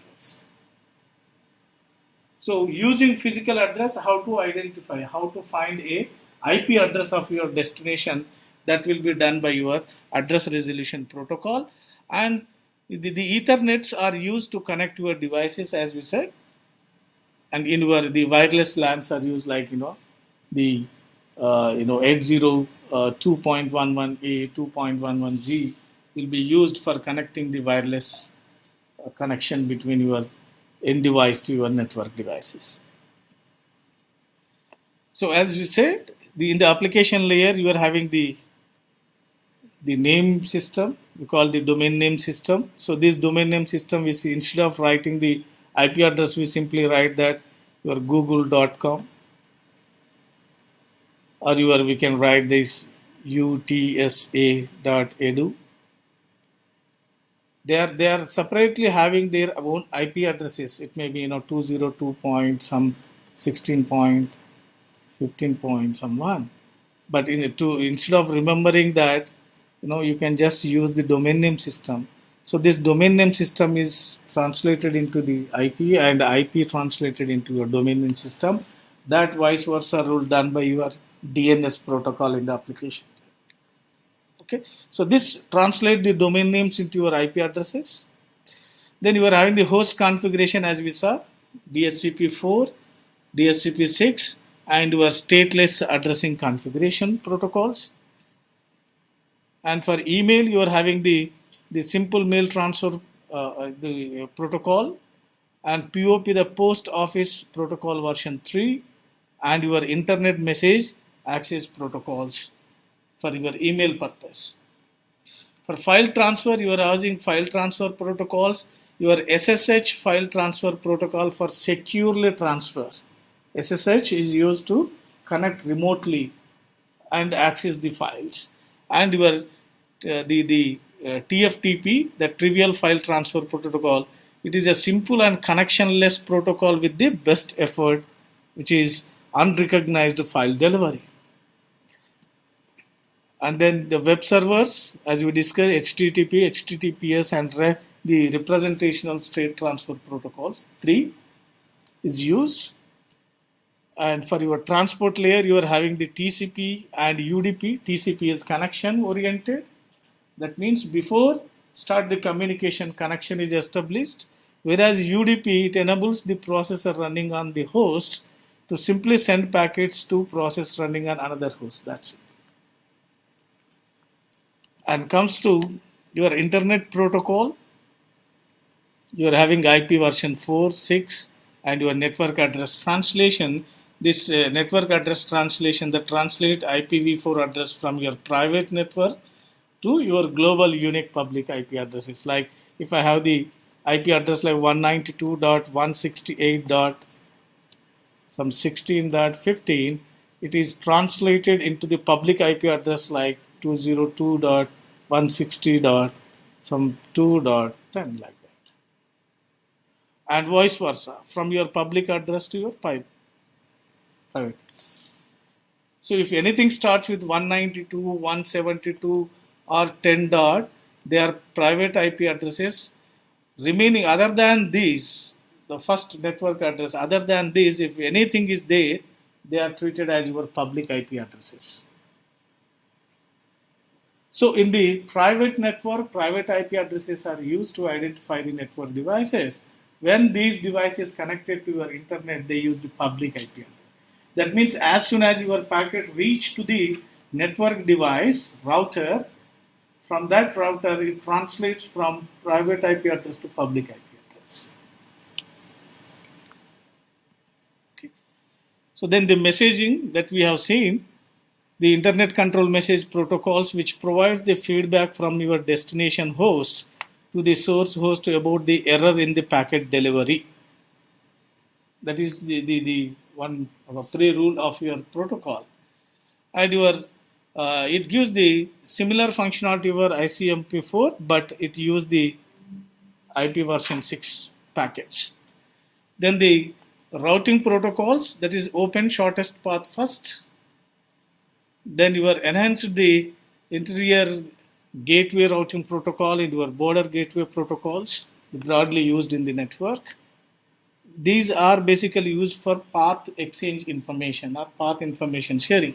So using physical address, how to identify, how to find a IP address of your destination, that will be done by your address resolution protocol. And the Ethernets are used to connect your devices, as we said, and in your the wireless LANs are used like the 802.11a 2.11g will be used for connecting the wireless connection between your end device to your network devices. So as we said, in the application layer, you are having the name system, we call the domain name system. So this domain name system, we see, instead of writing the IP address, we simply write that your google.com, or we can write this utsa.edu. They are separately having their own IP addresses. It may be 202 point some 16 point 15 point some one. But instead of remembering that, you can just use the domain name system. So this domain name system is translated into the IP, and IP translated into your domain name system. That vice versa rule done by your DNS protocol in the application. Okay, so this translate the domain names into your IP addresses. Then you are having the host configuration, as we saw, DHCP4, DHCP6, and your stateless addressing configuration protocols. And for email, you are having the simple mail transfer the protocol, and POP, the post office protocol version 3, and your internet message access protocols for your email purpose. For file transfer, you are using file transfer protocols, your SSH file transfer protocol for securely transfer. SSH is used to connect remotely and access the files. And your TFTP, the trivial file transfer protocol, it is a simple and connectionless protocol with the best effort, which is unrecognized file delivery. And then the web servers, as we discussed, HTTP, HTTPS, and the representational state transfer protocols 3 is used. And for your transport layer, you are having the TCP and UDP. TCP is connection oriented. That means before start the communication, connection is established. Whereas UDP, it enables the processor running on the host to simply send packets to process running on another host. That's it. And comes to your internet protocol, you are having IP version 4, 6, and your network address translation. This network address translation that translate IPv4 address from your private network to your global unique public IP addresses. Like if I have the IP address like 192.168.16.15, it is translated into the public IP address like 202. 160 dot from 2.10 like that, and vice versa from your public address to your private. So if anything starts with 192, 172 or 10 dot, they are private IP addresses. Remaining other than these, the first network address, other than these, if anything is there, they are treated as your public IP addresses. So in the private network, private IP addresses are used to identify the network devices. When these devices connected to your internet, they use the public IP address. That means as soon as your packet reach to the network device router, from that router it translates from private IP address to public IP address. Okay. So then the messaging that we have seen, the internet control message protocols, which provides the feedback from your destination host to the source host about the error in the packet delivery. That is the one of a pre-rule of your protocol. And it gives the similar functionality to your ICMP4, but it uses the IP version 6 packets. Then the routing protocols, that is open shortest path first. Then you are enhanced the interior gateway routing protocol into your border gateway protocols, broadly used in the network. These are basically used for path exchange information or path information sharing.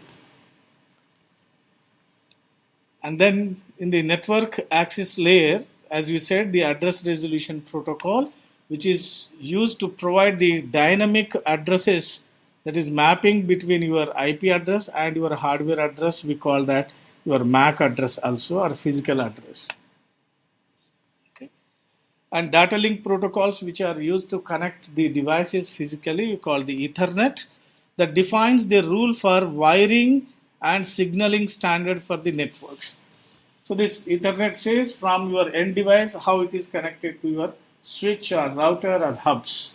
And then in the network access layer, as we said, the address resolution protocol, which is used to provide the dynamic addresses, that is mapping between your IP address and your hardware address. We call that your MAC address also, or physical address. Okay. And data link protocols, which are used to connect the devices physically, we call the Ethernet, that defines the rule for wiring and signaling standard for the networks. So this Ethernet says from your end device how it is connected to your switch or router or hubs,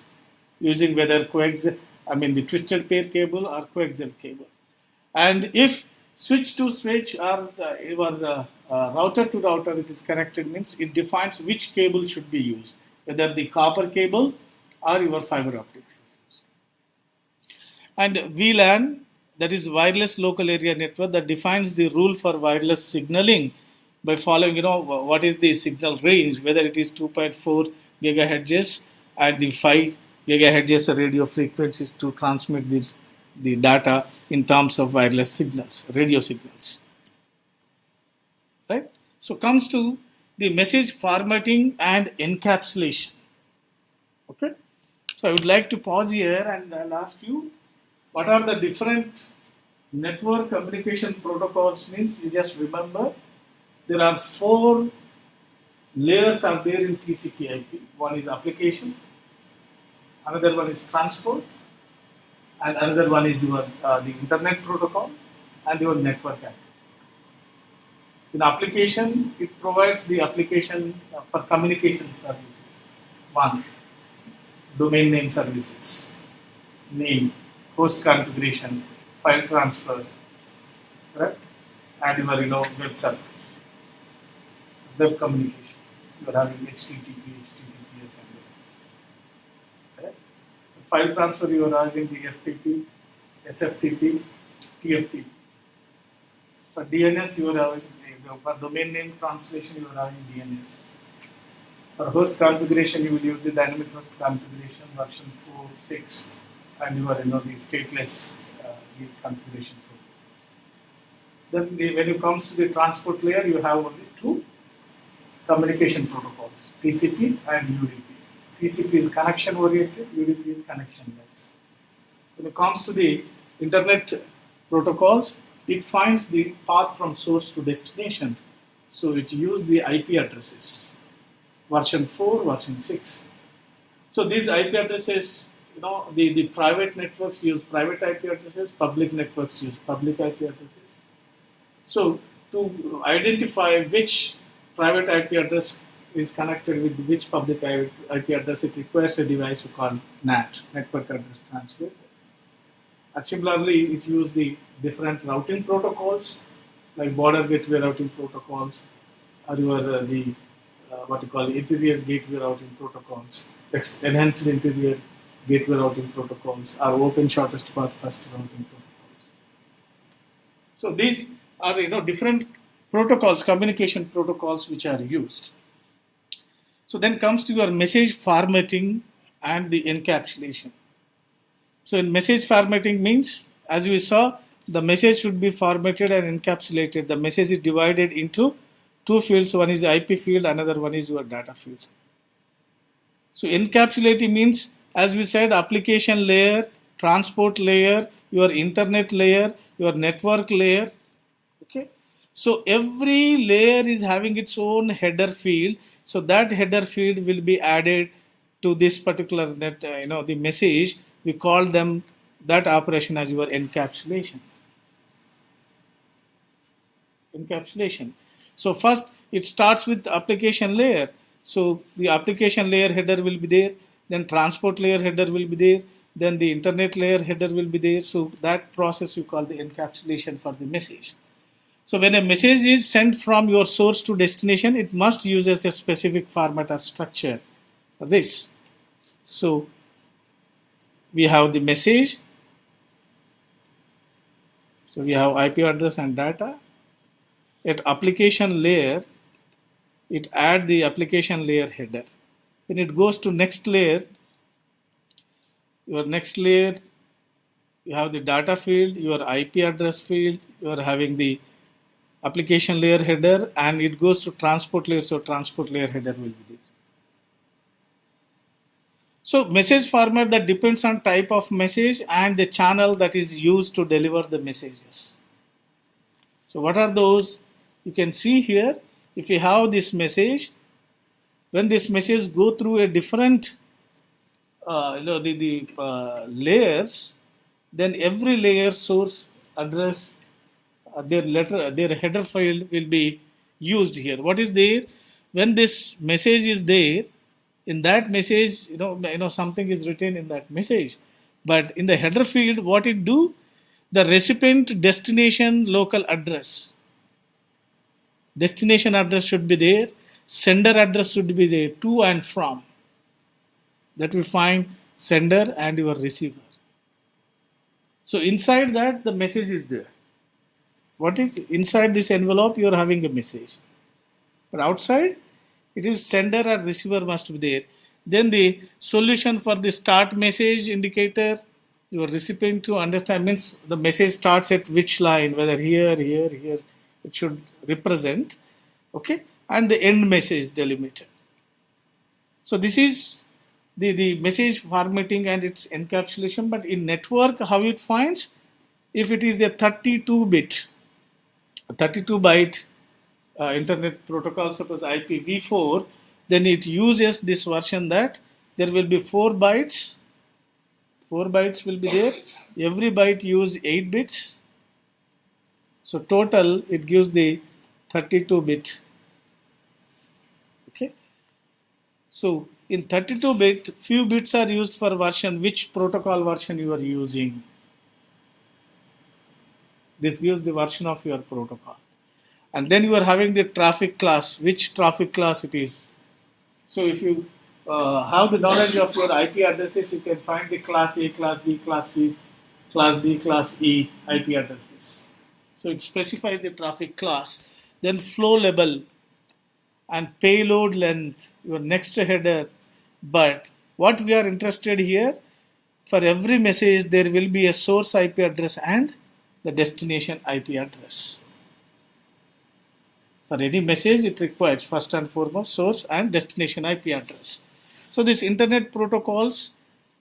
using whether the twisted pair cable or coaxial cable. And if switch to switch or your router to router it is connected, means it defines which cable should be used, whether the copper cable or your fiber optics is used. And VLAN, that is wireless local area network, that defines the rule for wireless signaling by following, what is the signal range, whether it is 2.4 gigahertz and the 5 gigahertz radio frequencies to transmit the data in terms of wireless signals, radio signals. Right? So comes to the message formatting and encapsulation. Okay? So I would like to pause here and I'll ask you, what are the different network communication protocols means? You just remember there are 4 layers are there in TCP/IP. One is application, another one is transport, and another one is your the internet protocol and your network access. In application, it provides the application for communication services. 1, domain name services, name, host configuration, file transfer, correct, and your web service, web communication. You are having HTTP, HTTPS, and those things. Correct? File transfer, you are using the FTP, SFTP, TFTP. For DNS, you are having for domain name translation, you are having DNS. For host configuration, you will use the dynamic host configuration version 4, 6, and you are the stateless the configuration protocols. Then when it comes to the transport layer, you have only 2 communication protocols, TCP and UDP. TCP is connection oriented, UDP is connectionless. When it comes to the internet protocols, it finds the path from source to destination. So it uses the IP addresses, version 4, version 6. So these IP addresses, the private networks use private IP addresses, public networks use public IP addresses. So to identify which private IP address is connected with which public IP address, it requires a device we call NAT, Network Address Translator. And similarly, it uses the different routing protocols, like border gateway routing protocols, or your what you call interior gateway routing protocols, enhanced interior gateway routing protocols, or open shortest path first routing protocols. So these are different protocols, communication protocols which are used. So then comes to your message formatting and the encapsulation. So in message formatting means, as we saw, the message should be formatted and encapsulated. The message is divided into two fields. One is IP field, another one is your data field. So encapsulating means, as we said, application layer, transport layer, your internet layer, your network layer. Okay. So every layer is having its own header field. So that header field will be added to this particular net, the message. We call them that operation as your encapsulation. Encapsulation. So first it starts with the application layer. So the application layer header will be there, then transport layer header will be there, then the internet layer header will be there. So that process you call the encapsulation for the message. So when a message is sent from your source to destination, it must use a specific format or structure for this. So we have the message. So we have IP address and data. At application layer, it add the application layer header. When it goes to next layer, your next layer, you have the data field, your IP address field, you are having the application layer header, and it goes to transport layer, so transport layer header will be there. So message format that depends on type of message and the channel that is used to deliver the messages. So what are those? You can see here, if you have this message, when this message go through a different layers, then every layer source address, their header file will be used here. What is there? When this message is there, in that message, something is written in that message. But in the header field, what it do? The recipient destination local address. Destination address should be there. Sender address should be there, to and from. That we find sender and your receiver. So inside that, the message is there. What is inside this envelope? You are having a message. But outside, it is sender and receiver must be there. Then the solution for the start message indicator, your recipient to understand means the message starts at which line, whether here, it should represent. Okay, and the end message delimiter. So this is the message formatting and its encapsulation. But in network, how it finds? If it is a 32-byte internet protocol, suppose IPv4, then it uses this version that there will be 4 bytes. 4 bytes will be there. Every byte use 8 bits. So total it gives the 32-bit. Okay. So in 32-bit, few bits are used for version, which protocol version you are using. This gives the version of your protocol. And then you are having the traffic class, which traffic class it is. So if you have the knowledge of your IP addresses, you can find the class A, class B, class C, class D, class E IP addresses. So it specifies the traffic class. Then flow level and payload length, your next header. But what we are interested here, for every message there will be a source IP address and the destination IP address. For any message, it requires first and foremost source and destination IP address. So these internet protocols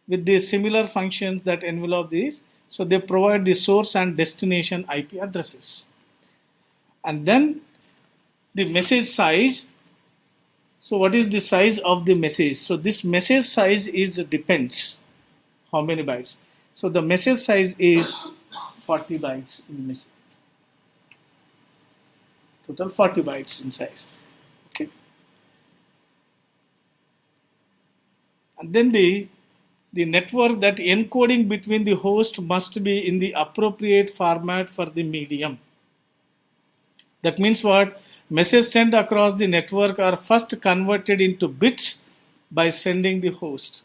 with these similar functions that envelop these, so they provide the source and destination IP addresses. And then the message size. So what is the size of the message? So this message size depends how many bytes. So the message size is 40 bytes in the message. Total 40 bytes in size. Okay. And then the network, that encoding between the host must be in the appropriate format for the medium. That means what? messages sent across the network are first converted into bits by sending the host.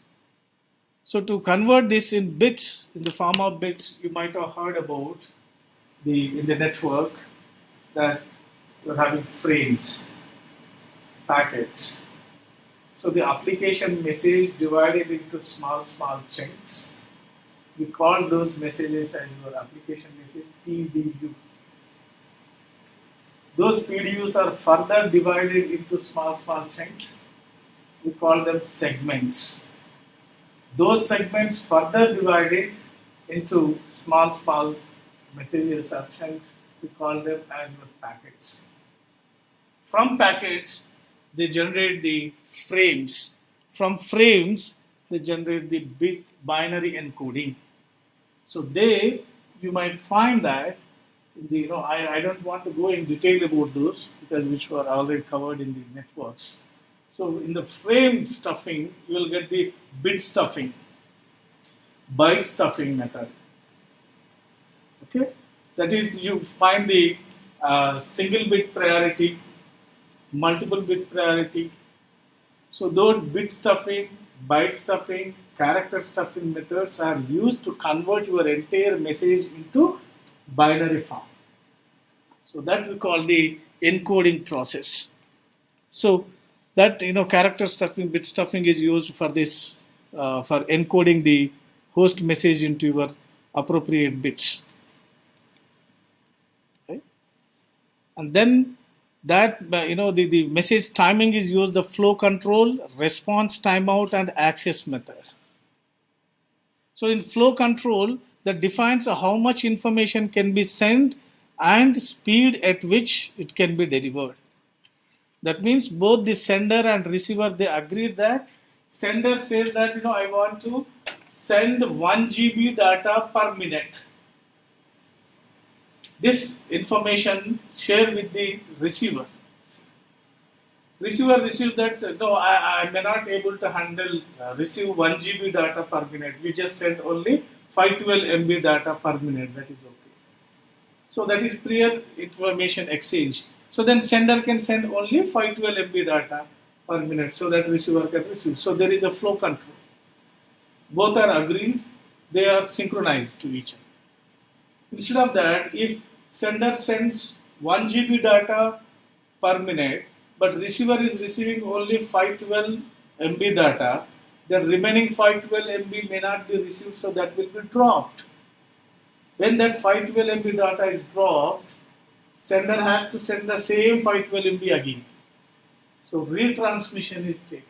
So to convert this in bits, in the form of bits, you might have heard about in the network that you're having frames, packets. So the application message divided into small chunks. We call those messages as your application message PDU. Those PDUs are further divided into small chunks. We call them segments. Those segments further divided into small messages or chunks. We call them as your packets. From packets, they generate the frames. From frames, they generate the bit binary encoding. So you might find that I don't want to go in detail about those because which were already covered in the networks. So in the frame stuffing, you will get the bit stuffing, byte stuffing method. Okay, that is you find the single bit priority, multiple bit priority. So those bit stuffing, byte stuffing, character stuffing methods are used to convert your entire message into binary form. So that we call the encoding process. So that character stuffing, bit stuffing is used for this for encoding the host message into your appropriate bits. Right? And then that the message timing is used, the flow control, response timeout, and access method. So in flow control, that defines how much information can be sent and speed at which it can be delivered. That means both the sender and receiver, they agreed that sender says that I want to send 1 GB data per minute. This information share with the receiver. Receiver receives that I may not able to handle receive 1 GB data per minute. We just send only 512 MB data per minute. That is okay. So that is prior information exchange. So then sender can send only 512 MB data per minute so that receiver can receive. So there is a flow control. Both are agreed, they are synchronized to each other. Instead of that, if sender sends 1 GB data per minute, but receiver is receiving only 512 MB data, the remaining 512 MB may not be received, so that will be dropped. When that 512 MB data is dropped, sender has to send the same 512 MB again. So retransmission is taken.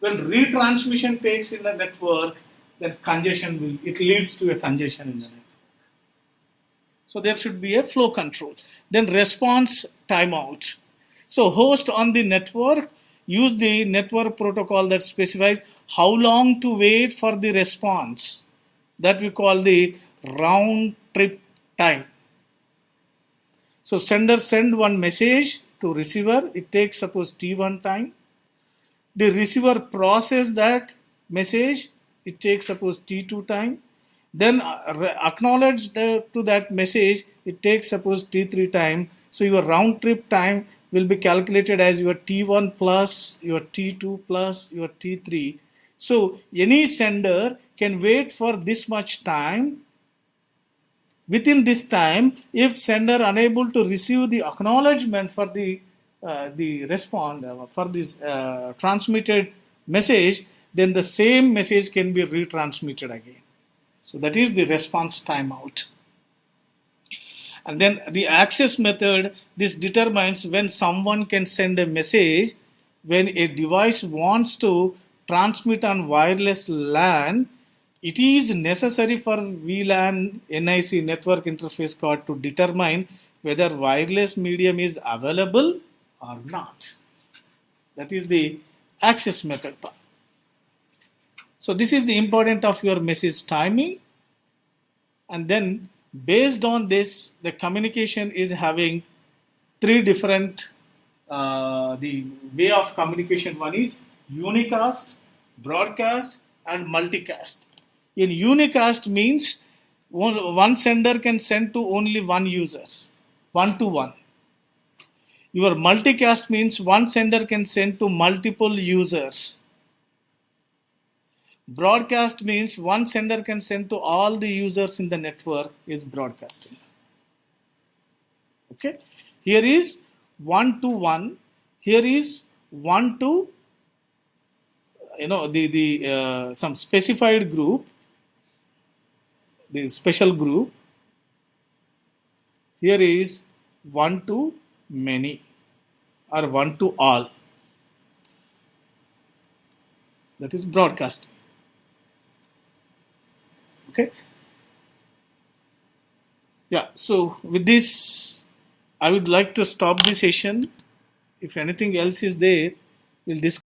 When retransmission takes in the network, then it leads to a congestion in the network. So there should be a flow control. Then response timeout. So host on the network use the network protocol that specifies how long to wait for the response. That we call the round trip time. So sender send one message to receiver. It takes suppose T1 time. The receiver process that message. It takes suppose T2 time. Then acknowledge to that message. It takes suppose T3 time. So your round trip time will be calculated as your T1 plus your T2 plus your T3. So any sender can wait for this much time. Within this time, if sender unable to receive the acknowledgement for the response for this transmitted message, then the same message can be retransmitted again. So that is the response timeout. And then the access method, this determines when someone can send a message. When a device wants to transmit on wireless LAN, it is necessary for VLAN NIC network interface card to determine whether wireless medium is available or not. That is the access method part. So this is the importance of your message timing. And then based on this, the communication is having three different, the way of communication. One is unicast, broadcast, and multicast. In unicast means one sender can send to only one user, one to one. Your multicast means one sender can send to multiple users. Broadcast means one sender can send to all the users in the network is broadcasting. Okay. Here is 1 to 1. Here is 1 to some specified group, the special group. Here is 1 to many or 1 to all. That is broadcasting. Okay. Yeah. So with this, I would like to stop the session. If anything else is there, we'll discuss.